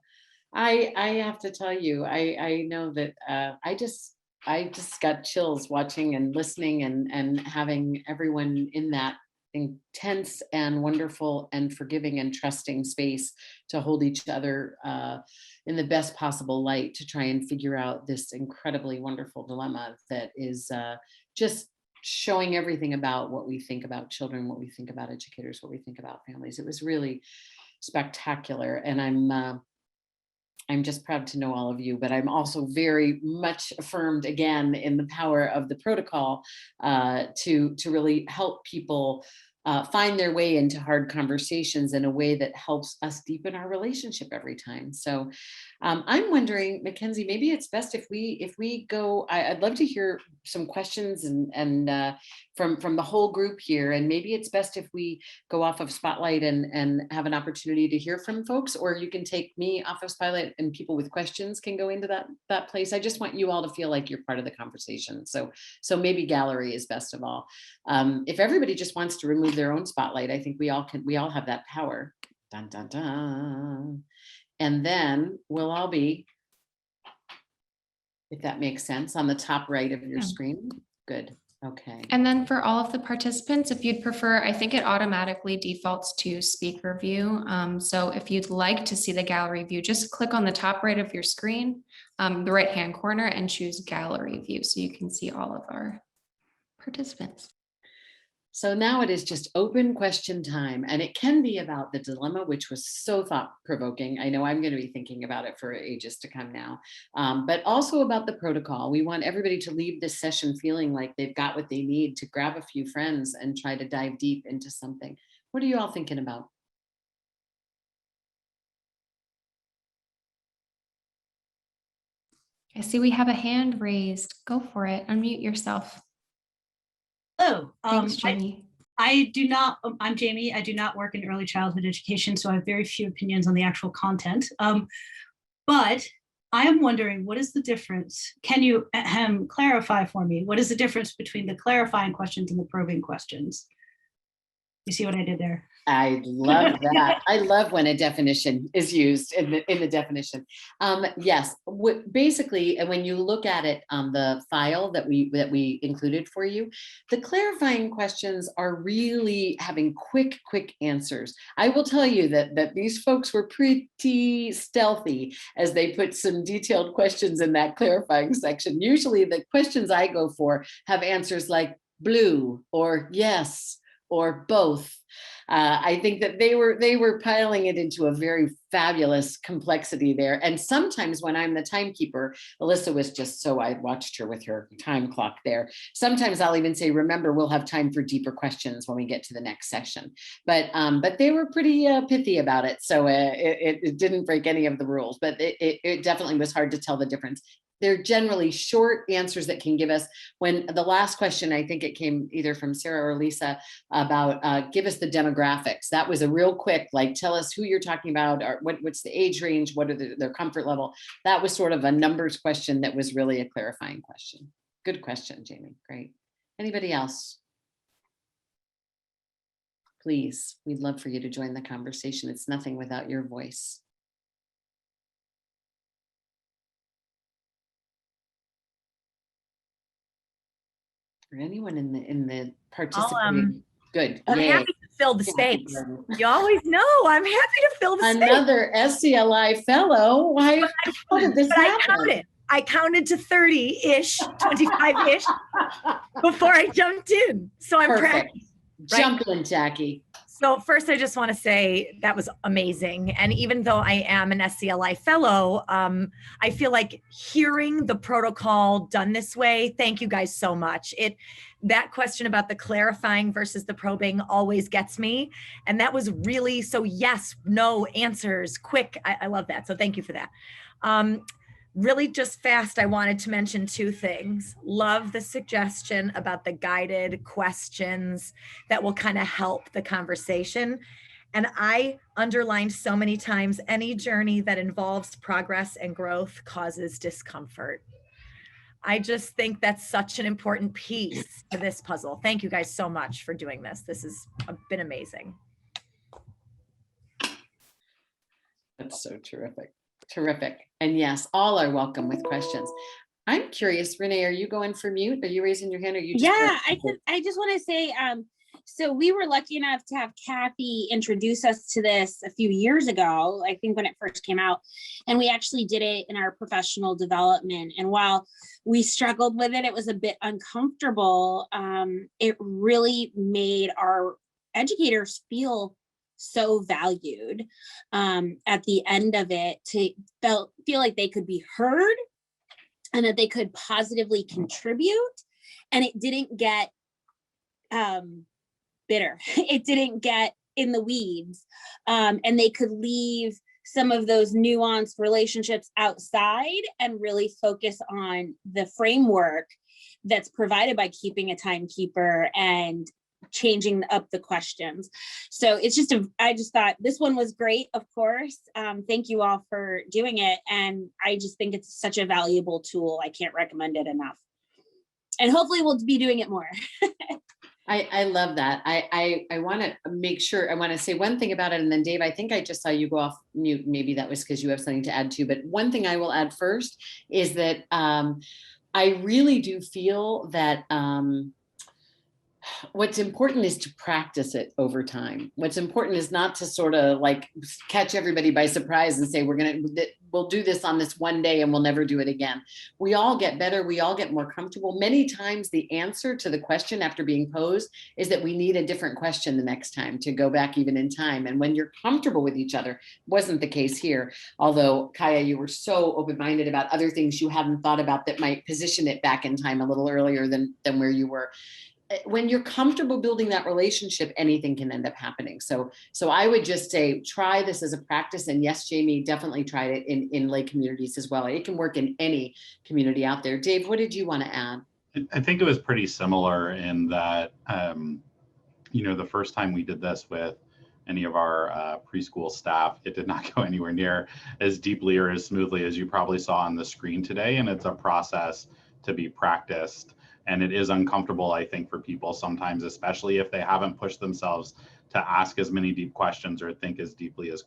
I have to tell you, I know that I just got chills watching and listening and having everyone in that intense and wonderful and forgiving and trusting space to hold each other in the best possible light to try and figure out this incredibly wonderful dilemma that is just showing everything about what we think about children, what we think about educators, what we think about families. It was really spectacular. And I'm just proud to know all of you, but I'm also very much affirmed again in the power of the protocol to really help people find their way into hard conversations in a way that helps us deepen our relationship every time. So I'm wondering, Mackenzie, maybe it's best if we go. I'd love to hear some questions and from the whole group here, and maybe it's best if we go off of Spotlight and have an opportunity to hear from folks, or you can take me off of Spotlight and people with questions can go into that place. I just want you all to feel like you're part of the conversation. So maybe gallery is best of all. If everybody just wants to remove their own spotlight, I think we all have that power. Dun, dun, dun. And then we'll all be, if that makes sense, on the top right of your screen. Good. Okay. And then for all of the participants, if you'd prefer, I think it automatically defaults to speaker view. So if you'd like to see the gallery view, just click on the top right of your screen, the right-hand corner, and choose gallery view so you can see all of our participants. So now it is just open question time, and it can be about the dilemma, which was so thought-provoking. I know I'm going to be thinking about it for ages to come now, but also about the protocol. We want everybody to leave this session feeling like they've got what they need to grab a few friends and try to dive deep into something. What are you all thinking about? I see we have a hand raised. Go for it. Unmute yourself. Hello. Thanks, Jamie. I do not, I'm Jamie. I do not work in early childhood education, so I have very few opinions on the actual content. But I am wondering, what is the difference? Can you clarify for me? What is the difference between the clarifying questions and the probing questions? You see what I did there? I love that. I love when a definition is used in the definition. Yes, basically, when you look at it on the file that we included for you, the clarifying questions are really having quick answers. I will tell you that these folks were pretty stealthy as they put some detailed questions in that clarifying section. Usually the questions I go for have answers like blue or yes or both. I think that they were piling it into a very fabulous complexity there. And sometimes when I'm the timekeeper, Alyssa was just so, I watched her with her time clock there. Sometimes I'll even say, remember, we'll have time for deeper questions when we get to the next section. But they were pretty pithy about it. So it didn't break any of the rules, but it definitely was hard to tell the difference. They're generally short answers that can give us, when the last question, I think it came either from Sarah or Lisa about give us the demographics. That was a real quick, like, tell us who you're talking about, or what's the age range, what are their comfort level. That was sort of a numbers question that was really a clarifying question. Good question, Jamie. Great. Anybody else? Please, we'd love for you to join the conversation. It's nothing without your voice. Or anyone in the participating? Good. I'm Yay. happy to fill the space. You always know I'm happy to fill the space. Another SCLI fellow. Why? How did this happen? I counted to 30-ish, 25-ish before I jumped in. So I'm practicing. Right? Jump in, Jackie. So first, I just want to say that was amazing. And even though I am an SCLI fellow, I feel like hearing the protocol done this way, thank you guys so much. That question about the clarifying versus the probing always gets me. And that was really, so yes, no answers, quick. I love that. So thank you for that. Really just fast, I wanted to mention two things. Love the suggestion about the guided questions that will kind of help the conversation. And I underlined so many times, any journey that involves progress and growth causes discomfort. I just think that's such an important piece to this puzzle. Thank you guys so much for doing this. This has been amazing. That's so terrific. Terrific. And yes, all are welcome with questions. I'm curious, Renee, are you going for mute? Are you raising your hand? Or are you just I just want to say, so we were lucky enough to have Kathy introduce us to this a few years ago, I think when it first came out, and we actually did it in our professional development. And while we struggled with it, it was a bit uncomfortable. It really made our educators feel so valued at the end of it, to feel like they could be heard and that they could positively contribute, and it didn't get bitter. It didn't get in the weeds, and they could leave some of those nuanced relationships outside and really focus on the framework that's provided by keeping a timekeeper and changing up the questions. So it's just I just thought this one was great, of course. Thank you all for doing it. And I just think it's such a valuable tool. I can't recommend it enough. And hopefully we'll be doing it more. I love that. I want to make sure, I want to say one thing about it. And then Dave, I think I just saw you go off mute. Maybe that was because you have something to add too. But one thing I will add first is that I really do feel that what's important is to practice it over time. What's important is not to sort of like catch everybody by surprise and say, we'll do this on this one day and we'll never do it again. We all get better. We all get more comfortable. Many times the answer to the question after being posed is that we need a different question the next time to go back even in time. And when you're comfortable with each other, wasn't the case here. Although Kaya, you were so open-minded about other things you hadn't thought about that might position it back in time a little earlier than where you were. When you're comfortable building that relationship, anything can end up happening. So I would just say, try this as a practice. And yes, Jamie definitely tried it in lay communities as well. It can work in any community out there. Dave, what did you want to add? I think it was pretty similar in that, the first time we did this with any of our preschool staff, it did not go anywhere near as deeply or as smoothly as you probably saw on the screen today. And it's a process to be practiced. And it is uncomfortable, I think, for people sometimes, especially if they haven't pushed themselves to ask as many deep questions or think as deeply as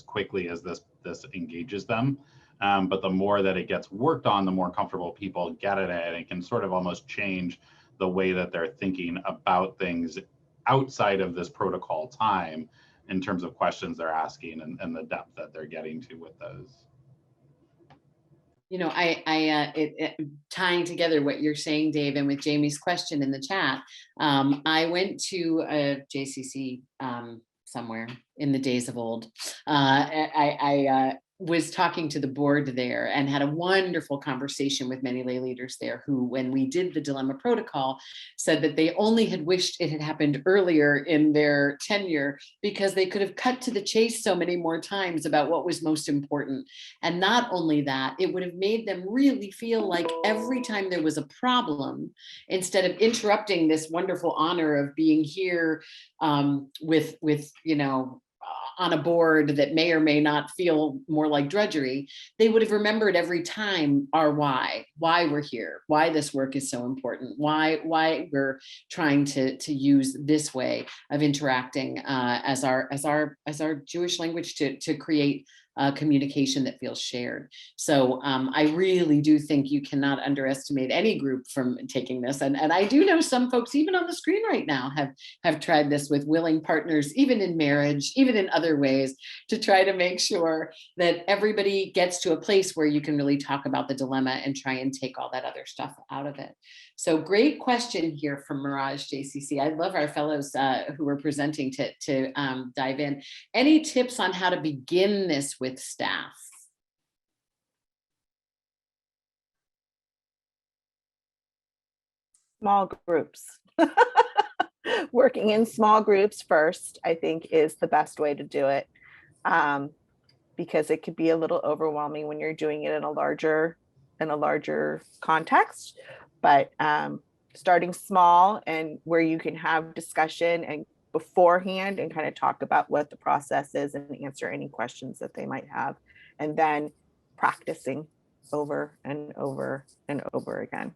quickly as this engages them. But the more that it gets worked on, the more comfortable people get at it, and it can sort of almost change the way that they're thinking about things outside of this protocol time in terms of questions they're asking and the depth that they're getting to with those. Tying together what you're saying, Dave, and with Jamie's question in the chat, I went to a JCC somewhere in the days of old. I was talking to the board there and had a wonderful conversation with many lay leaders there who, when we did the dilemma protocol, said that they only had wished it had happened earlier in their tenure because they could have cut to the chase so many more times about what was most important. And not only that, it would have made them really feel like every time there was a problem, instead of interrupting this wonderful honor of being here with on a board that may or may not feel more like drudgery, they would have remembered every time our why we're here, why this work is so important, why we're trying to use this way of interacting as our Jewish language to create communication that feels shared. So I really do think you cannot underestimate any group from taking this. And I do know some folks, even on the screen right now, have tried this with willing partners, even in marriage, even in other ways, to try to make sure that everybody gets to a place where you can really talk about the dilemma and try and take all that other stuff out of it. So great question here from Mirage JCC. I love our fellows who are presenting to dive in. Any tips on how to begin this with staff? Small groups. Working in small groups first, I think, is the best way to do it, because it could be a little overwhelming when you're doing it in a larger context. But starting small and where you can have discussion and beforehand and kind of talk about what the process is and answer any questions that they might have. And then practicing over and over and over again.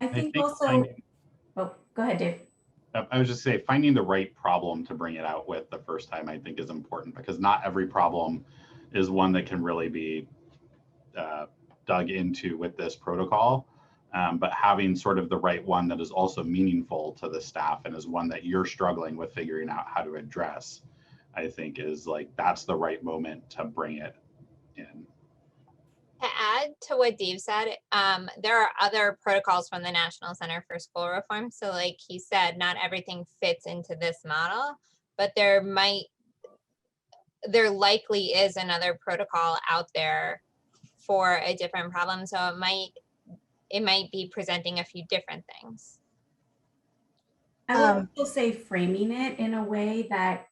I think also, finding, oh, go ahead, Dave. I was just say finding the right problem to bring it out with the first time, I think, is important, because not every problem is one that can really be dug into with this protocol. But having sort of the right one that is also meaningful to the staff and is one that you're struggling with figuring out how to address, I think is like, that's the right moment to bring it in. To add to what Dave said, there are other protocols from the National Center for School Reform. So like he said, not everything fits into this model, but there likely is another protocol out there for a different problem. So it might be presenting a few different things. I would also say framing it in a way that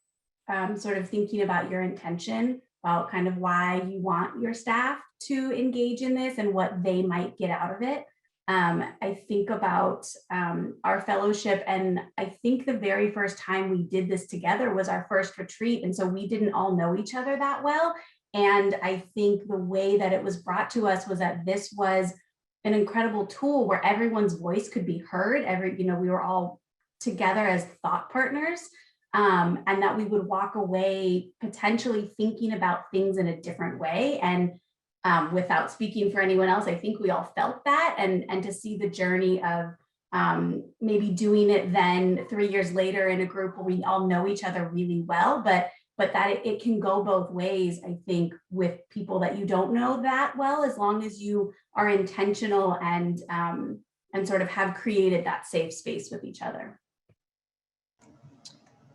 sort of thinking about your intention, about kind of why you want your staff to engage in this and what they might get out of it. I think about our fellowship, and I think the very first time we did this together was our first retreat. And so we didn't all know each other that well. And I think the way that it was brought to us was that this was an incredible tool where everyone's voice could be heard. We were all together as thought partners, and that we would walk away potentially thinking about things in a different way. And without speaking for anyone else, I think we all felt that, and to see the journey of maybe doing it then 3 years later in a group where we all know each other really well, but that it can go both ways, I think, with people that you don't know that well, as long as you are intentional and sort of have created that safe space with each other.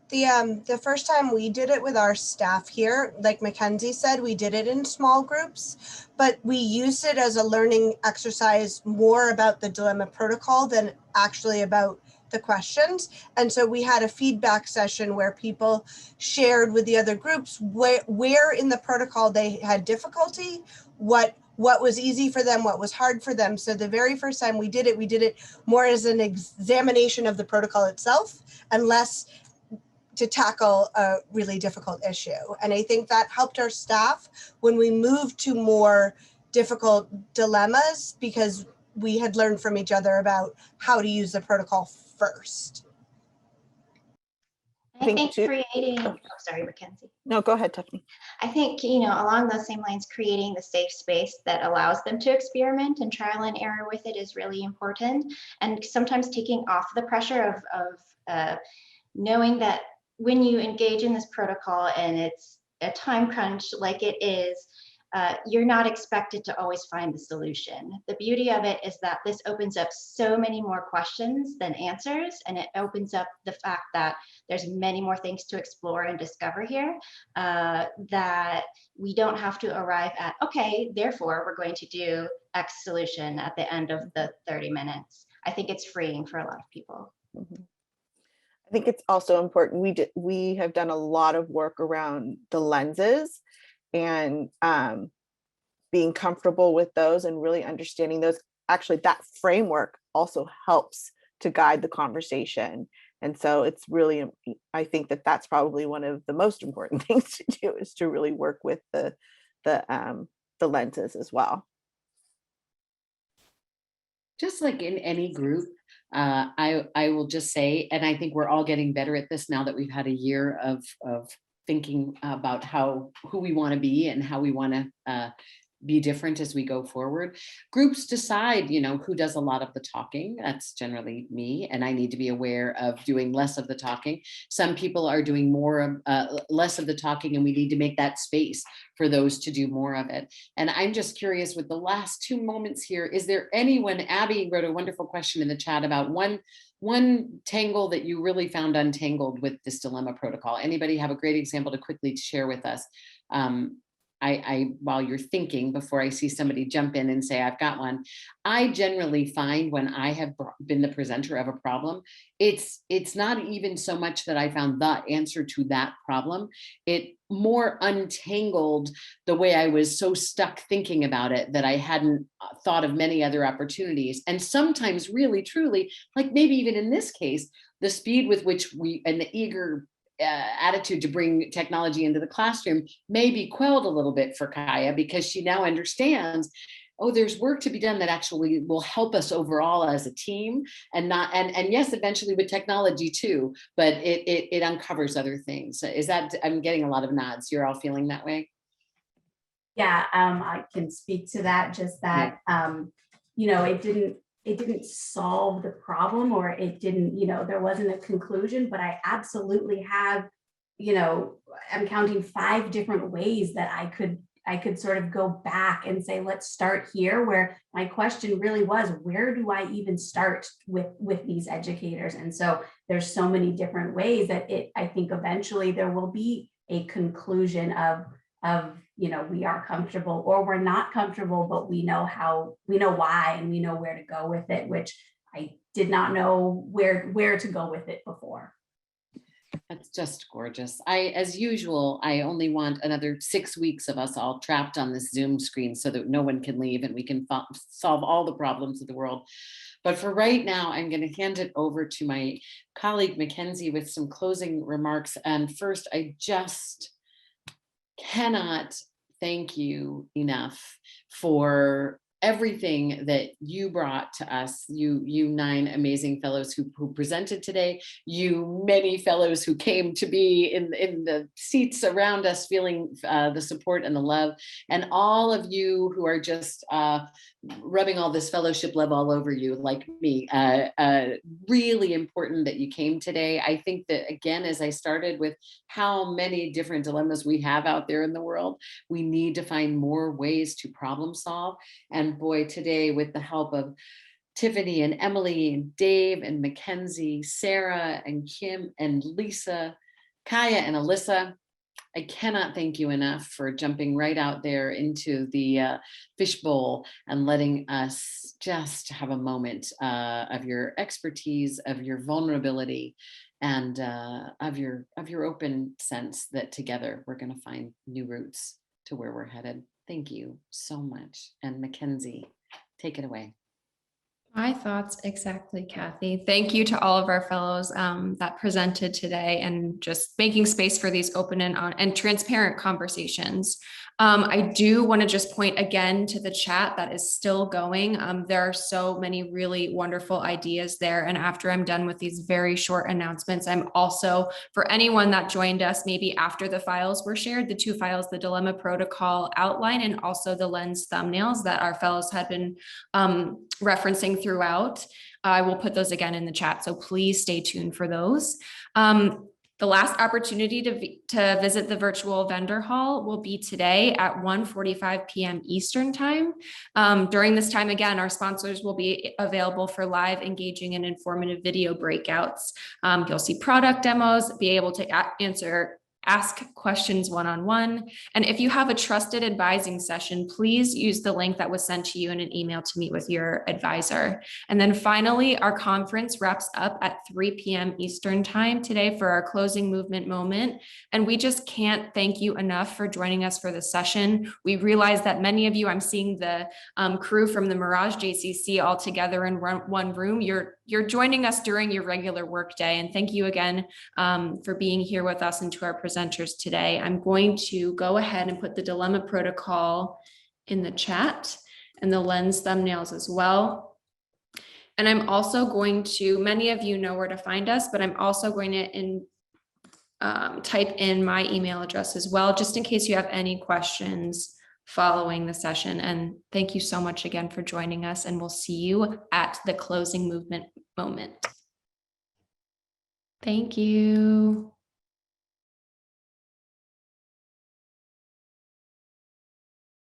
The first time we did it with our staff here, like Mackenzie said, we did it in small groups, but we used it as a learning exercise more about the dilemma protocol than actually about the questions. And so we had a feedback session where people shared with the other groups where in the protocol they had difficulty, what was easy for them, what was hard for them. So the very first time we did it more as an examination of the protocol itself and less to tackle a really difficult issue. And I think that helped our staff when we moved to more difficult dilemmas, because we had learned from each other about how to use the protocol first. I think creating, sorry, Mackenzie. No, go ahead, Tiffany. I think, along those same lines, creating the safe space that allows them to experiment and trial and error with it is really important. And sometimes taking off the pressure of knowing that when you engage in this protocol and it's a time crunch like it is, you're not expected to always find the solution. The beauty of it is that this opens up so many more questions than answers, and it opens up the fact that there's many more things to explore and discover here, that we don't have to arrive at, okay, therefore we're going to do X solution at the end of the 30 minutes. I think it's freeing for a lot of people. Mm-hmm. I think it's also important. We have done a lot of work around the lenses and being comfortable with those and really understanding those. Actually, that framework also helps to guide the conversation. And so it's really, I think that's probably one of the most important things to do, is to really work with the lenses as well. Just like in any group, I will just say, and I think we're all getting better at this now that we've had a year of thinking about who we want to be and how we want to be different as we go forward. Groups decide, who does a lot of the talking. That's generally me, and I need to be aware of doing less of the talking. Some people are doing less of the talking, and we need to make that space for those to do more of it. And I'm just curious, with the last 2 moments here, is there anyone? Abby wrote a wonderful question in the chat about one tangle that you really found untangled with this dilemma protocol. Anybody have a great example to quickly share with us? while you're thinking, before I see somebody jump in and say, I've got one, I generally find when I have been the presenter of a problem, it's not even so much that I found the answer to that problem. It more untangled the way I was so stuck thinking about it that I hadn't thought of many other opportunities. And sometimes really, truly, like maybe even in this case, the speed with which and the eager attitude to bring technology into the classroom may be quelled a little bit for Kaya, because she now understands, oh, there's work to be done that actually will help us overall as a team, and not, and yes, eventually with technology too, but it uncovers other things. Is that, I'm getting a lot of nods. You're all feeling that way? Yeah, I can speak to that, just that, you know, it didn't solve the problem, or it didn't, you know, there wasn't a conclusion, but I absolutely have, you know, I'm counting 5 different ways that I could sort of go back and say, let's start here, where my question really was, where do I even start with these educators? And so there's so many different ways that I think eventually there will be a conclusion of, you know, we are comfortable or we're not comfortable, but we know why, and we know where to go with it, which I did not know where to go with it before. That's just gorgeous. As usual, I only want another 6 weeks of us all trapped on this Zoom screen so that no one can leave and we can solve all the problems of the world. But for right now, I'm going to hand it over to my colleague, Mackenzie, with some closing remarks. And first, I just cannot thank you enough for everything that you brought to us, you 9 amazing fellows who presented today, you many fellows who came to be in the seats around us, feeling the support and the love, and all of you who are just rubbing all this fellowship love all over you, like me. Really important that you came today. I think that, again, as I started with how many different dilemmas we have out there in the world, we need to find more ways to problem solve. And boy, today, with the help of Tiffany and Emily and Dave and Mackenzie, Sarah and Kim and Lisa, Kaya and Alyssa, I cannot thank you enough for jumping right out there into the fishbowl and letting us just have a moment of your expertise, of your vulnerability, and of your open sense that together we're going to find new routes to where we're headed. Thank you so much. And Mackenzie, take it away. My thoughts exactly, Kathy. Thank you to all of our fellows that presented today, and just making space for these open and transparent conversations. I do want to just point again to the chat that is still going. There are so many really wonderful ideas there. And after I'm done with these very short announcements, I'm also, for anyone that joined us maybe after the files were shared, the 2 files, the dilemma protocol outline and also the lens thumbnails that our fellows had been referencing throughout. I will put those again in the chat, so please stay tuned for those. The last opportunity to visit the virtual vendor hall will be today at 1:45 p.m. Eastern time. During this time, again, our sponsors will be available for live, engaging, and informative video breakouts. You'll see product demos, be able to ask questions one-on-one. And if you have a trusted advising session, please use the link that was sent to you in an email to meet with your advisor. And then finally, our conference wraps up at 3 p.m. Eastern time today for our closing movement moment. And we just can't thank you enough for joining us for the session. We realize that many of you, I'm seeing the crew from the Mirage JCC all together in one room. You're joining us during your regular work day. And thank you again for being here with us and to our presenters today. I'm going to go ahead and put the dilemma protocol in the chat and the lens thumbnails as well. And I'm also going to, many of you know where to find us, but I'm also going to type in my email address as well, just in case you have any questions following the session. And thank you so much again for joining us, and we'll see you at the closing movement moment. Thank you.